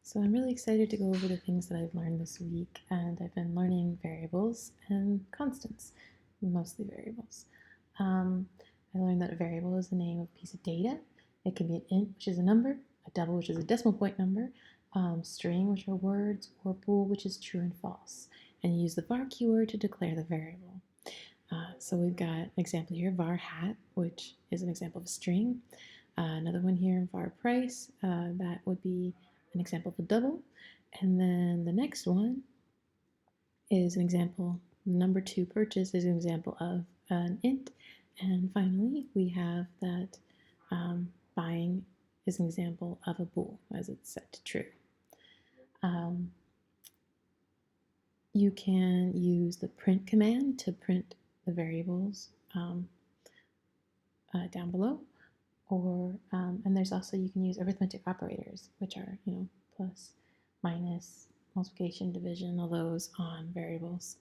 So I'm really excited to go over the things that I've learned this week, and I've been learning variables and constants, mostly variables. Um, I learned that a variable is the name of a piece of data. It can be an int, which is a number, a double, which is a decimal point number, string, which are words, or bool, which is true and false. And you use the var keyword to declare the variable. So we've got an example here, var hat, which is an example of a string. Another one here, var price, that would be an example of a double. And then the next one is an example, number 2 purchase is an example of an int. And finally, we have that buying is an example of a bool as it's set to true. You can use the print command to print the variables down below, or and there's also, you can use arithmetic operators, which are plus, minus, multiplication, division, all those on variables.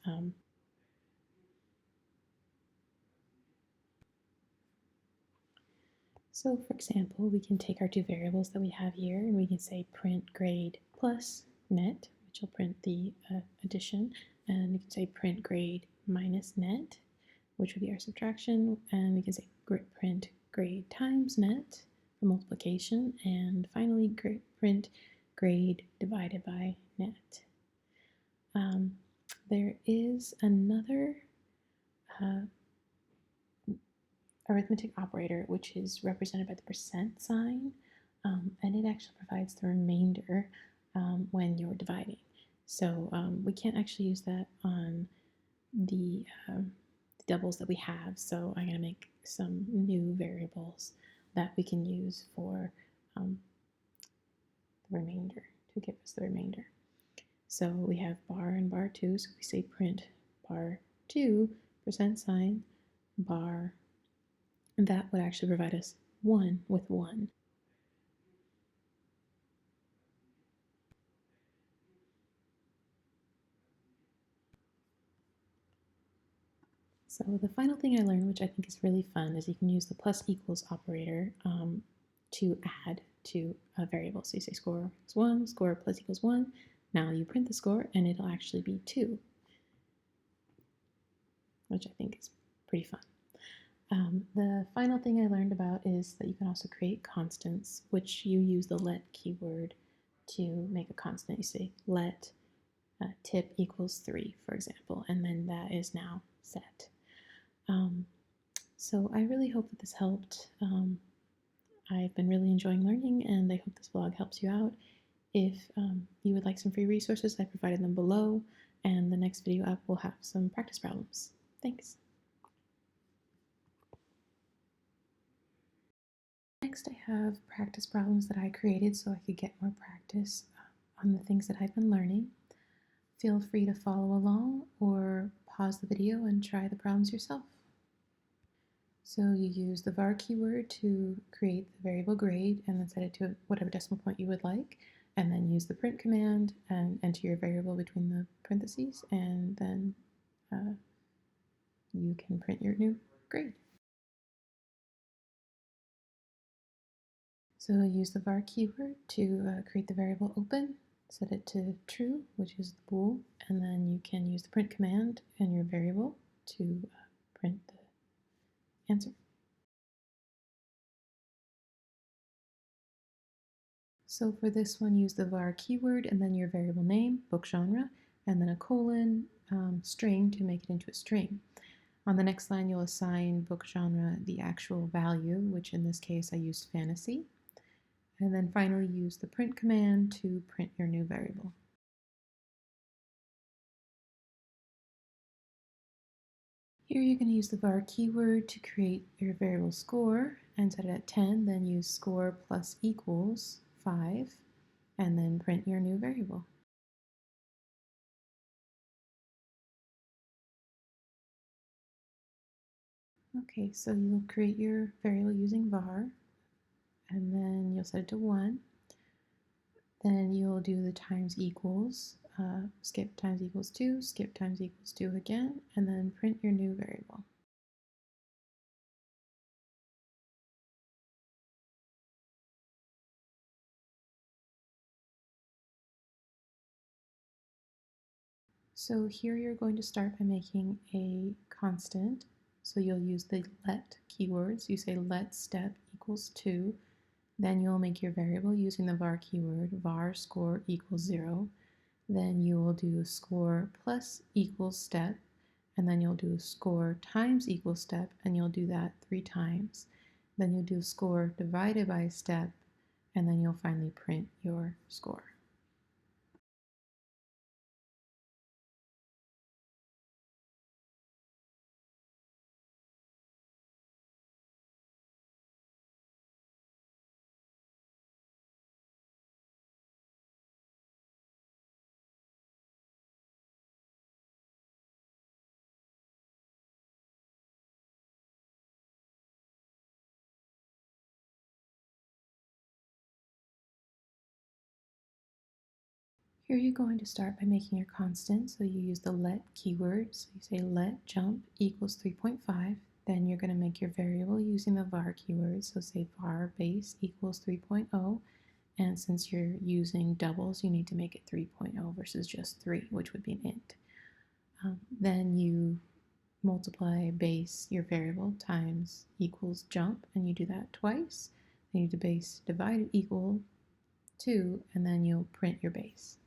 So for example, we can take our two variables that we have here and we can say print grade plus net, which will print the addition, and we can say print grade minus net, which would be our subtraction, and we can say print grade times net for multiplication, and finally print grade divided by net. There is another arithmetic operator, which is represented by the percent sign, and it actually provides the remainder when you're dividing. So we can't actually use that on the doubles that we have, so I'm going to make some new variables that we can use for the remainder, to give us the remainder. So we have bar and bar 2, so we say print bar 2 percent sign bar, and that would actually provide us 1 with 1. So the final thing I learned, which I think is really fun, is you can use the plus equals operator to add to a variable. So you say score is 1, score plus equals 1. Now you print the score and it'll actually be 2, which I think is pretty fun. The final thing I learned about is that you can also create constants, which you use the let keyword to make a constant. You say let tip equals 3, for example, and then that is now set. So I really hope that this helped. I've been really enjoying learning, and I hope this vlog helps you out. If you would like some free resources, I provided them below, and the next video up will have some practice problems. Thanks. Next, I have practice problems that I created so I could get more practice on the things that I've been learning. Feel free to follow along or pause the video and try the problems yourself. So you use the var keyword to create the variable grade and then set it to whatever decimal point you would like, and then use the print command and enter your variable between the parentheses, and then you can print your new grade. So use the var keyword to create the variable open, set it to true, which is the bool, and then you can use the print command and your variable to print the answer. So for this one, use the var keyword and then your variable name, book genre, and then a colon string to make it into a string. On the next line, you'll assign book genre the actual value, which in this case I used fantasy. And then finally use the print command to print your new variable. Here you're going to use the var keyword to create your variable score and set it at 10, then use score plus equals 5, and then print your new variable. Okay, so you'll create your variable using var, and then you'll set it to 1. Then you'll do the times equals, skip times equals 2, skip times equals 2 again, and then print your new variable. So here you're going to start by making a constant. So you'll use the let keywords. You say let step equals 2. Then you'll make your variable using the var keyword, var score equals 0. Then you will do score plus equals step, and then you'll do score times equals step, and you'll do that 3 times. Then you'll do score divided by step, and then you'll finally print your score. Here you're going to start by making your constant. So you use the let keyword. So you say let jump equals 3.5. Then you're going to make your variable using the var keyword. So say var base equals 3.0. And since you're using doubles, you need to make it 3.0 versus just 3, which would be an int. Then you multiply base, your variable, times equals jump, and you do that twice. Then you do base divided equal 2, and then you'll print your base.